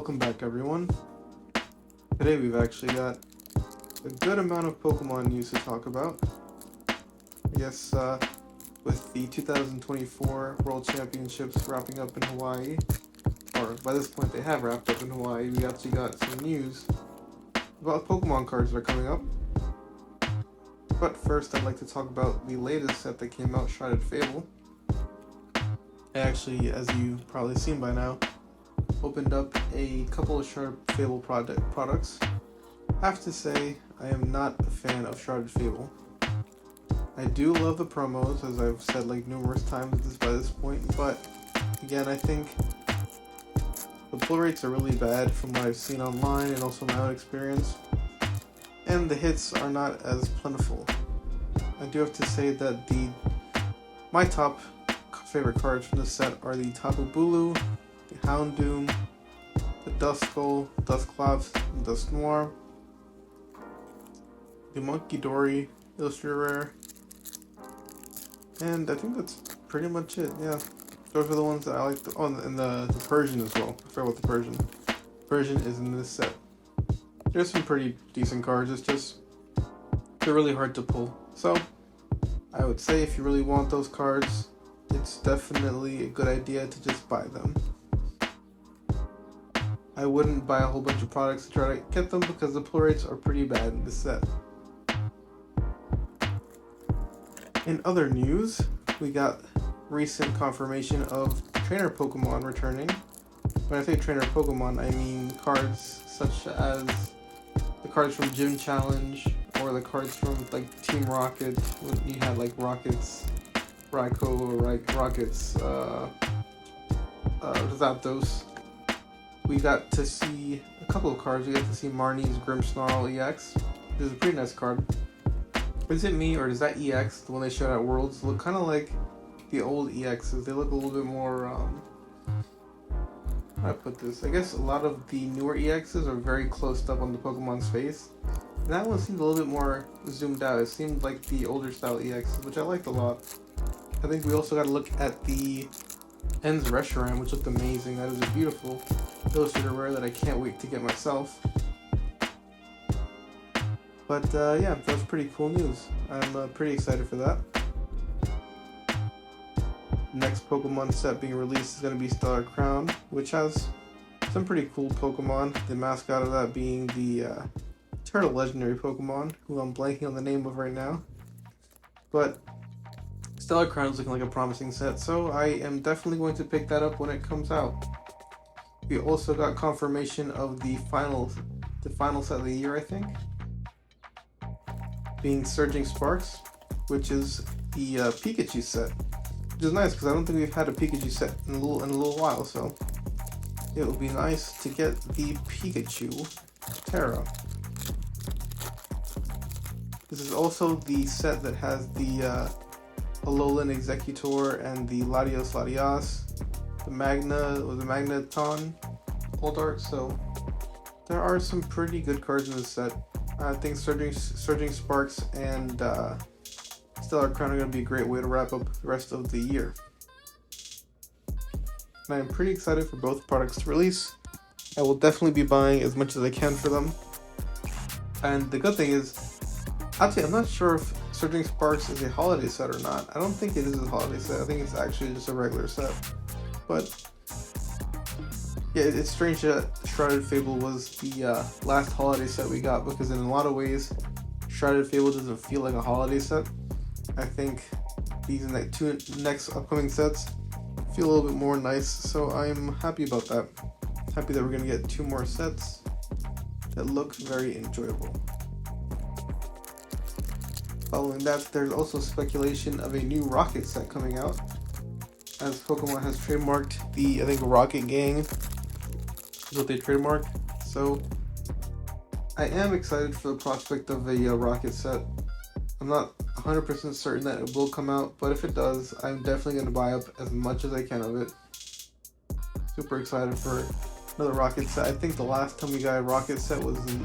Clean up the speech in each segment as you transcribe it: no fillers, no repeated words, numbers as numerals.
Welcome back, everyone. Today we've actually got a good amount of Pokemon news to talk about. I guess with the 2024 World Championships wrapping up in Hawaii, or by this point they have wrapped up in Hawaii, we actually got some news about Pokemon cards that are coming up. But first I'd like to talk about the latest set that came out, Shrouded Fable. I actually, as you've probably seen by now, opened up a couple of Shrouded Fable products. I have to say, I am not a fan of Shrouded Fable. I do love the promos, as I've said like numerous times by this point, but again, I think the pull rates are really bad from what I've seen online and also my own experience, and the hits are not as plentiful. I do have to say that my top favorite cards from this set are the Tapu Bulu, the Houndoom, the Duskull, Dusclops, and Dusknoir, the Monkey Dory, Illustrator Rare, and I think that's pretty much it. Yeah, those are the ones that I like. And the Persian as well. I forgot about the Persian. Persian is in this set. There's some pretty decent cards. It's just they're really hard to pull. So I would say if you really want those cards, it's definitely a good idea to just buy them. I wouldn't buy a whole bunch of products to try to get them because the pull rates are pretty bad in this set. In other news, we got recent confirmation of trainer Pokemon returning. When I say trainer Pokemon, I mean cards such as the cards from Gym Challenge or the cards from like Team Rocket when you had like Rockets, Raikou, or Rockets, Zapdos. We got to see a couple of cards. We got to see Marnie's Grimmsnarl EX. This is a pretty nice card. Is it me, or does that EX, the one they showed at Worlds, look kind of like the old EXs? They look a little bit more, how do I put this? I guess a lot of the newer EXs are very close up on the Pokemon's face. And that one seemed a little bit more zoomed out. It seemed like the older style EXs, which I liked a lot. I think we also got to look at the En's Reshiram, which looked amazing. That is a beautiful Illustrator Rare that I can't wait to get myself. But yeah, that's pretty cool news. I'm pretty excited for that. Next Pokemon set being released is going to be Stellar Crown, which has some pretty cool Pokemon. The mascot of that being the Turtle Legendary Pokemon, who I'm blanking on the name of right now. But Stellar Crown is looking like a promising set, so I am definitely going to pick that up when it comes out. We also got confirmation of the final set of the year, I think, being Surging Sparks, which is the Pikachu set, which is nice because I don't think we've had a Pikachu set in a little while, so it would be nice to get the Pikachu Terra. This is also the set that has the Alolan Executor and the Latios Latias, the Magneton Old Art, so there are some pretty good cards in this set. I think Surging Sparks and Stellar Crown are going to be a great way to wrap up the rest of the year. And I'm pretty excited for both products to release. I will definitely be buying as much as I can for them. And the good thing is, actually, I'm not sure if Surging Sparks is a holiday set or not. I don't think it is a holiday set. I think it's actually just a regular set. But yeah, it's strange that Shrouded Fable was the last holiday set we got, because in a lot of ways, Shrouded Fable doesn't feel like a holiday set. I think these two next upcoming sets feel a little bit more nice, so I'm happy about that. Happy that we're going to get two more sets that look very enjoyable. Following that, there's also speculation of a new Rocket set coming out, as Pokemon has trademarked the, I think, Rocket Gang is what they trademarked. So I am excited for the prospect of a Rocket set. I'm not 100% certain that it will come out, but if it does, I'm definitely going to buy up as much as I can of it. Super excited for another Rocket set. I think the last time we got a Rocket set was in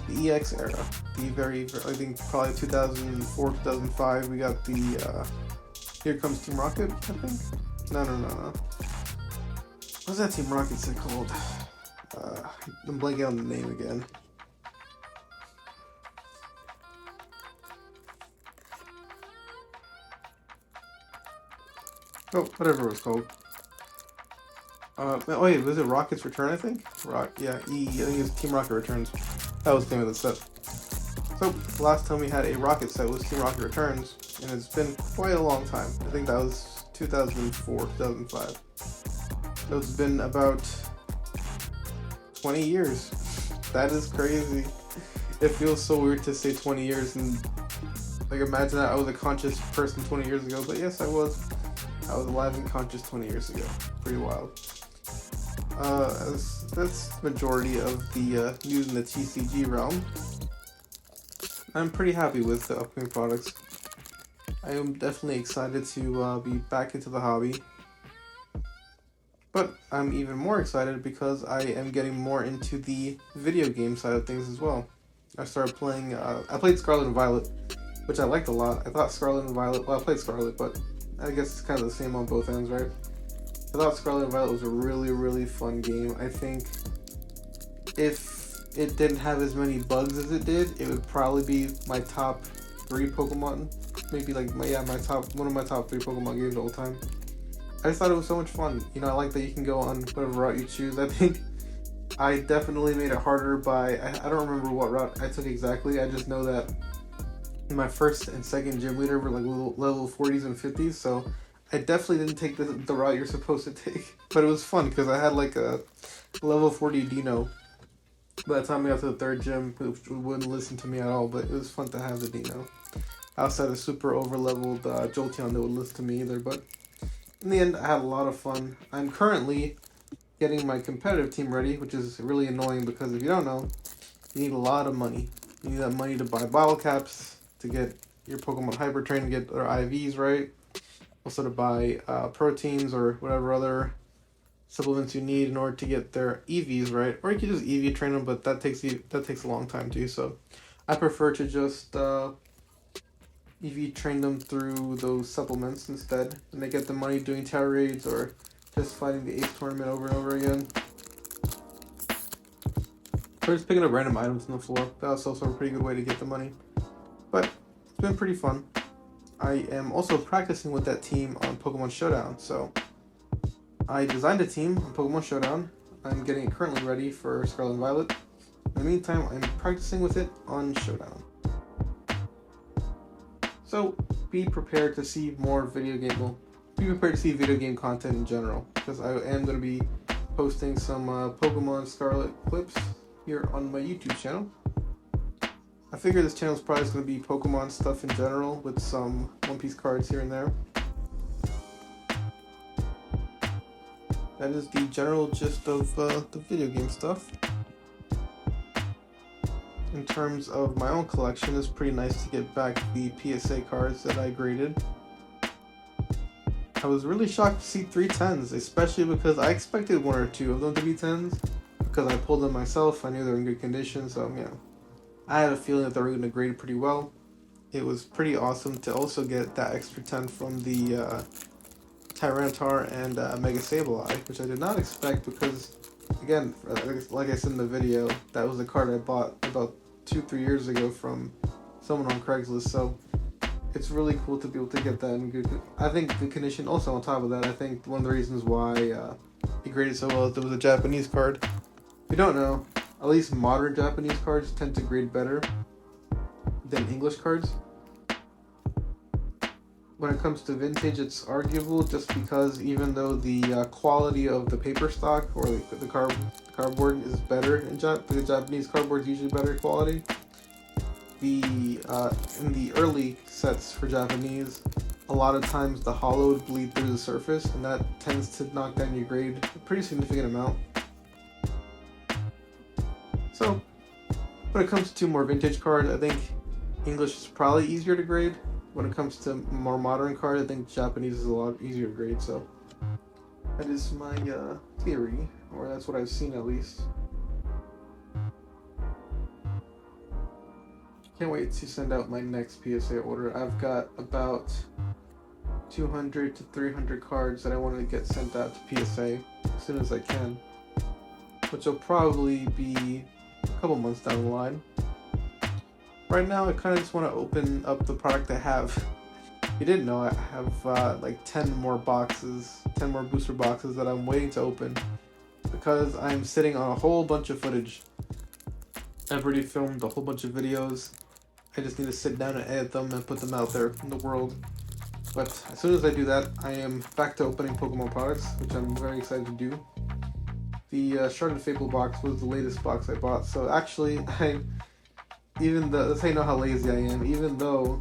the EX era. I think probably 2004, 2005, we got the Here Comes Team Rocket, I think? No. What's that Team Rocket set called? I'm blanking on the name again. Oh, whatever it was called. Oh wait, was it Rocket's Return, I think? Yeah, I think it's Team Rocket Returns. That was the name of the set. So, last time we had a Rocket set was Team Rocket Returns, and it's been quite a long time. I think that was 2004, 2005. So it's been about 20 years. That is crazy. It feels so weird to say 20 years and like imagine that I was a conscious person 20 years ago, but yes, I was. I was alive and conscious 20 years ago. Pretty wild. That's the majority of the news in the TCG realm. I'm pretty happy with the upcoming products. I am definitely excited to be back into the hobby. But I'm even more excited because I am getting more into the video game side of things as well. I started playing, I played Scarlet and Violet, which I liked a lot. I thought Scarlet and Violet, well, I played Scarlet, but I guess it's kind of the same on both ends, right? I thought Scarlet and Violet was a really, really fun game. I think if it didn't have as many bugs as it did, it would probably be my top 3 Pokemon. Maybe like one of my top 3 Pokemon games of all time. I just thought it was so much fun. You know, I like that you can go on whatever route you choose. I think I definitely made it harder by, I don't remember what route I took exactly. I just know that my first and second gym leader were like level 40s and 50s, so I definitely didn't take the route you're supposed to take. But it was fun because I had like a level 40 Dino. By the time I got to the 3rd gym, it wouldn't listen to me at all, but it was fun to have the Dino. Outside of super over-leveled Jolteon that would listen to me either, but in the end, I had a lot of fun. I'm currently getting my competitive team ready, which is really annoying because if you don't know, you need a lot of money. You need that money to buy bottle caps, to get your Pokemon Hyper Train, to get their IVs right, also to buy proteins or whatever other supplements you need in order to get their EVs right. Or you can just EV train them, but that takes a long time too. So I prefer to just EV train them through those supplements instead, and they get the money doing tower raids or just fighting the Ace tournament over and over again. Or just picking up random items on the floor. That's also a pretty good way to get the money. But it's been pretty fun. I am also practicing with that team on Pokemon Showdown, so I designed a team on Pokemon Showdown. I'm getting it currently ready for Scarlet and Violet. In the meantime, I'm practicing with it on Showdown. So be prepared to see more be prepared to see video game content in general, because I am going to be posting some Pokemon Scarlet clips here on my YouTube channel. I figure this channel is probably going to be Pokemon stuff in general with some One Piece cards here and there. That is the general gist of the video game stuff. In terms of my own collection, it's pretty nice to get back the PSA cards that I graded. I was really shocked to see 3 10s, especially because I expected 1 or 2 of them to be 10s. Because I pulled them myself, I knew they were in good condition, so you know, I had a feeling that they were going to grade pretty well. It was pretty awesome to also get that extra 10 from the Tyranitar and Mega Sableye, which I did not expect because, again, like I said in the video, that was a card I bought about 2-3 years ago from someone on Craigslist, so it's really cool to be able to get that in good, I think, good condition. Also, on top of that, I think one of the reasons why it graded so well is it was a Japanese card. If you don't know, at least modern Japanese cards tend to grade better than English cards. When it comes to vintage, it's arguable just because even though the quality of the paper stock or the cardboard is better the Japanese cardboard is usually better quality. In the early sets for Japanese, a lot of times the hollow would bleed through the surface, and that tends to knock down your grade a pretty significant amount. So, when it comes to more vintage cards, I think English is probably easier to grade. When it comes to more modern cards, I think Japanese is a lot easier to grade, so that is my theory, or that's what I've seen at least. Can't wait to send out my next PSA order. I've got about 200 to 300 cards that I want to get sent out to PSA as soon as I can. which will probably be a couple months down the line. Right now, I kind of just want to open up the product I have. If you didn't know, I have like 10 more booster boxes that I'm waiting to open because I'm sitting on a whole bunch of footage. I've already filmed a whole bunch of videos. I just need to sit down and edit them and put them out there in the world. But as soon as I do that, I am back to opening Pokemon products, which I'm very excited to do. The Shard and Fable box was the latest box I bought, so actually, that's how you know how lazy I am. Even though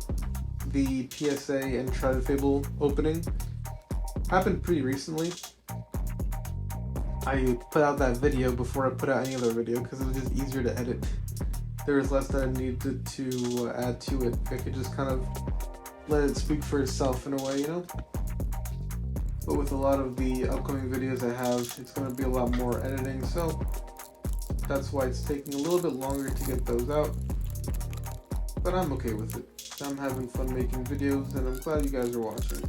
the PSA and Shard and Fable opening happened pretty recently, I put out that video before I put out any other video because it was just easier to edit. There was less that I needed to add to it. I could just kind of let it speak for itself in a way, you know? But with a lot of the upcoming videos I have, it's going to be a lot more editing, so that's why it's taking a little bit longer to get those out. But I'm okay with it. I'm having fun making videos, and I'm glad you guys are watching.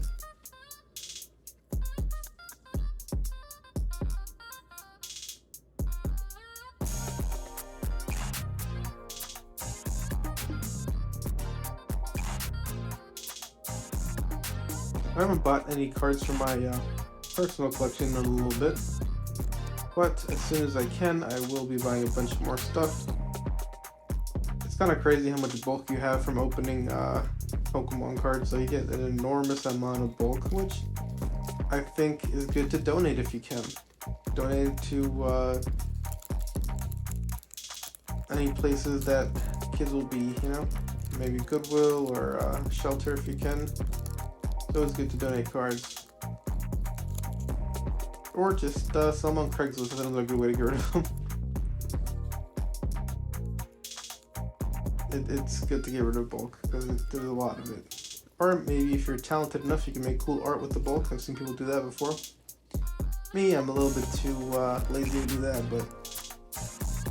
I haven't bought any cards for my personal collection in a little bit, but as soon as I can, I will be buying a bunch more stuff. It's kind of crazy how much bulk you have from opening Pokemon cards, so you get an enormous amount of bulk, which I think is good to donate if you can. Donate it to any places that kids will be, you know, maybe Goodwill or shelter if you can. So it's good to donate cards. Or just sell them on Craigslist. That's another good way to get rid of them. It's good to get rid of bulk because there's a lot of it. Or maybe if you're talented enough, you can make cool art with the bulk. I've seen people do that before. Me, I'm a little bit too lazy to do that, but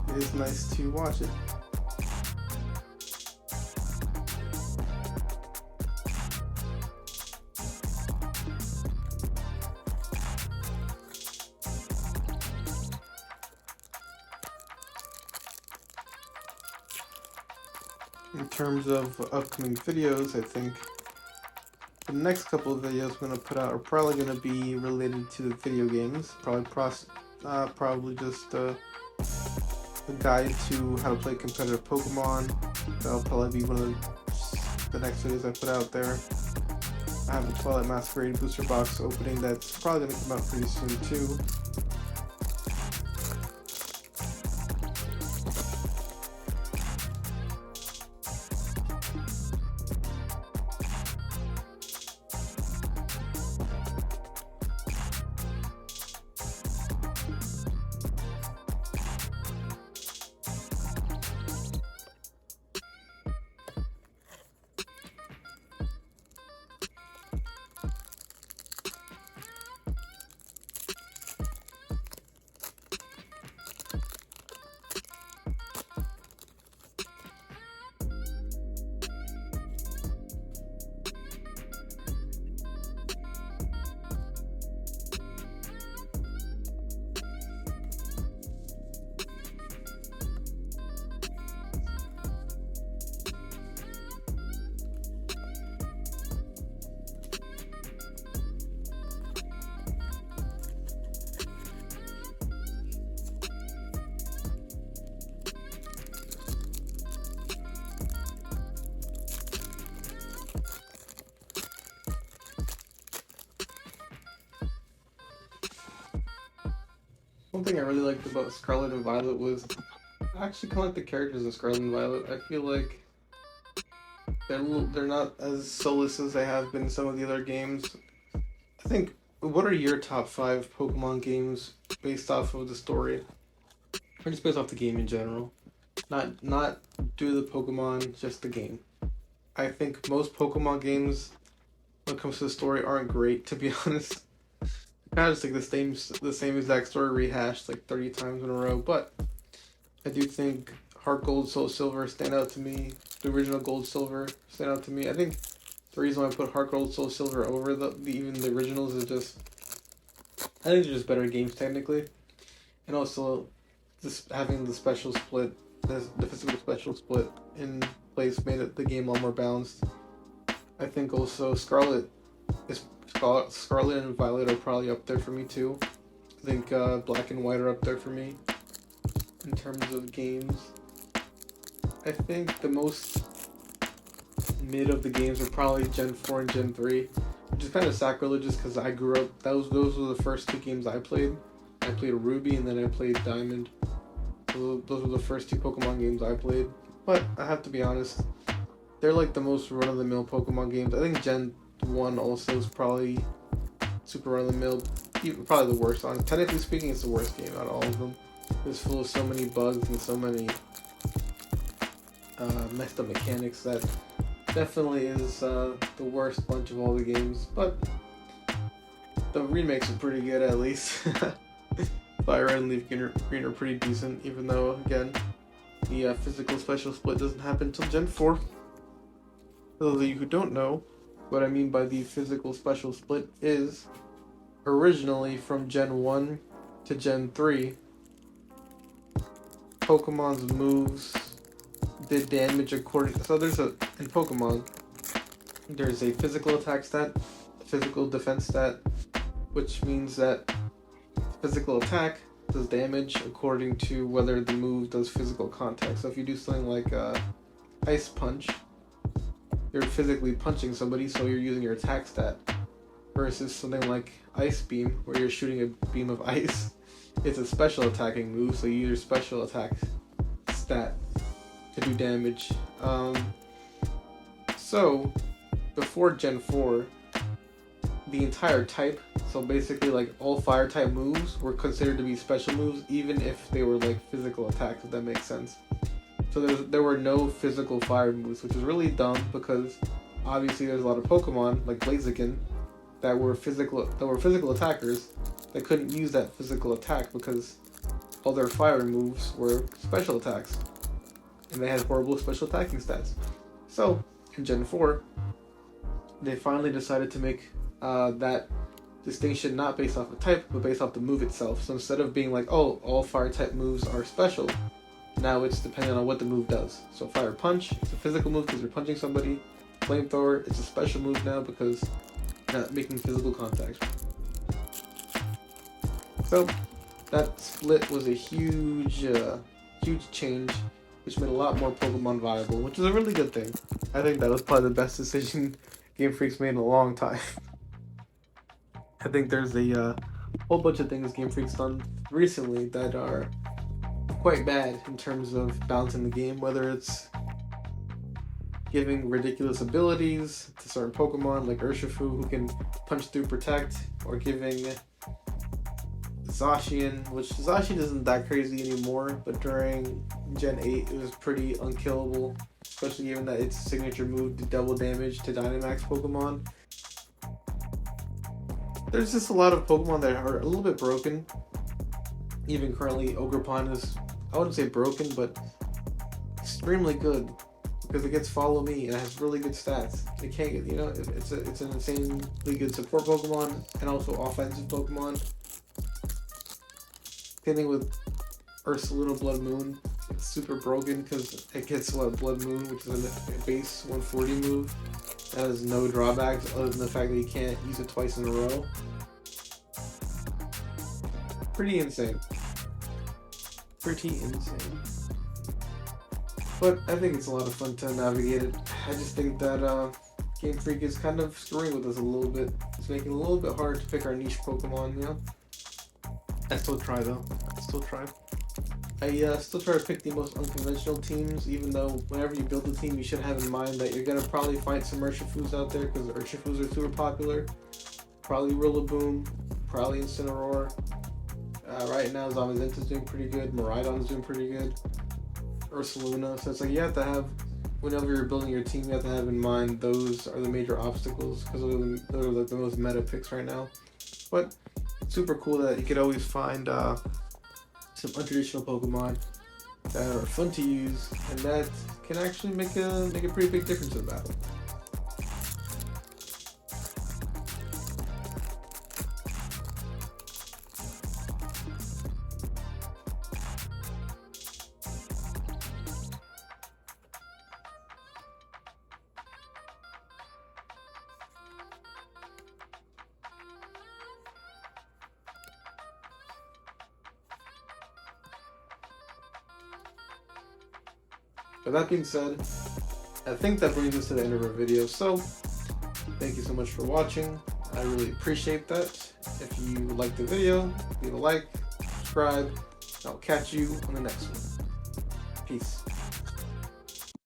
it is nice to watch it. In terms of upcoming videos, I think the next couple of videos I'm going to put out are probably going to be related to the video games. Probably just a guide to how to play competitive Pokemon. That'll probably be one of the next videos I put out there. I have a Twilight Masquerade booster box opening that's probably going to come out pretty soon too. One thing I really liked about Scarlet and Violet was I actually kind of like the characters in Scarlet and Violet. I feel like they're not as soulless as they have been in some of the other games. I think, what are your top 5 Pokemon games based off of the story? Or just based off the game in general? Not do the Pokemon, just the game. I think most Pokemon games, when it comes to the story, aren't great, to be honest. Kind of just like the same exact story rehashed like 30 times in a row, but I do think Heart Gold, Soul Silver stand out to me. The original Gold Silver stand out to me. I think the reason why I put Heart Gold, Soul Silver over even the originals is just I think they're just better games technically, and also this having the special split, the physical special split in place made the game a lot more balanced. I think also Scarlet and Violet are probably up there for me too. I think Black and White are up there for me in terms of games. I think the most mid of the games are probably Gen 4 and Gen 3, which is kind of sacrilegious because I grew up, those were the first two games I played. I played Ruby and then I played Diamond. Those were the first two Pokemon games I played. But I have to be honest, they're like the most run-of-the-mill Pokemon games. I think Gen 1 also is probably super run-of-the-mill, probably the worst. Technically speaking, it's the worst game out of all of them. It's full of so many bugs and so many messed up mechanics that definitely is the worst bunch of all the games. But the remakes are pretty good at least. Fire Red and Leaf Green are pretty decent, even though, again, the physical special split doesn't happen until Gen 4. For those of you who don't know, what I mean by the physical special split is, originally from Gen 1 to Gen 3, Pokemon's moves did damage according... So in Pokemon, there's a physical attack stat, a physical defense stat, which means that physical attack does damage according to whether the move does physical contact. So if you do something like Ice Punch, you're physically punching somebody, so you're using your attack stat. Versus something like Ice Beam, where you're shooting a beam of ice. It's a special attacking move, so you use your special attack stat to do damage. So before Gen 4, the entire type, so basically like all fire type moves were considered to be special moves, even if they were like physical attacks, if that makes sense. So there were no physical fire moves, which is really dumb because obviously there's a lot of Pokemon like Blaziken that were physical attackers that couldn't use that physical attack because all their fire moves were special attacks, and they had horrible special attacking stats. So in Gen 4, they finally decided to make that distinction not based off of type, but based off the move itself. So instead of being like, oh, all fire type moves are special, now it's dependent on what the move does. So Fire Punch, it's a physical move because you're punching somebody. Flamethrower, it's a special move now because you're not making physical contact. So that split was a huge change, which made a lot more Pokemon viable, which is a really good thing. I think that was probably the best decision Game Freak's made in a long time. I think there's a whole bunch of things Game Freak's done recently that are quite bad in terms of balancing the game, whether it's giving ridiculous abilities to certain Pokemon like Urshifu, who can punch through Protect, or giving Zacian, which Zacian isn't that crazy anymore, but during Gen 8 it was pretty unkillable, especially given that its signature move did double damage to Dynamax Pokemon. There's just a lot of Pokemon that are a little bit broken. Even currently, Ogerpon is, I wouldn't say broken, but extremely good because it gets Follow Me and it has really good stats. It can't get, it's an insanely good support Pokemon and also offensive Pokemon. Same thing with Ursaluna Blood Moon. It's super broken because it gets Blood Moon, which is a base 140 move. That has no drawbacks other than the fact that you can't use it twice in a row. Pretty insane. But I think it's a lot of fun to navigate it. I just think that Game Freak is kind of screwing with us a little bit. It's making it a little bit hard to pick our niche Pokemon, I still try though. I still try to pick the most unconventional teams, even though whenever you build a team, you should have in mind that you're going to probably find some Urshifus out there, because Urshifus are super popular. Probably Rillaboom, probably Incineroar. Right now, Zamazenta's doing pretty good, Miraidon's doing pretty good, Ursaluna. So it's like you have to have, whenever you're building your team, you have to have in mind those are the major obstacles, because those are like the most meta picks right now. But it's super cool that you could always find some untraditional Pokemon that are fun to use and that can actually make a pretty big difference in battle. With that being said, I think that brings us to the end of our video. So thank you so much for watching. I really appreciate that. If you liked the video, leave a like, subscribe. I'll catch you on the next one. Peace.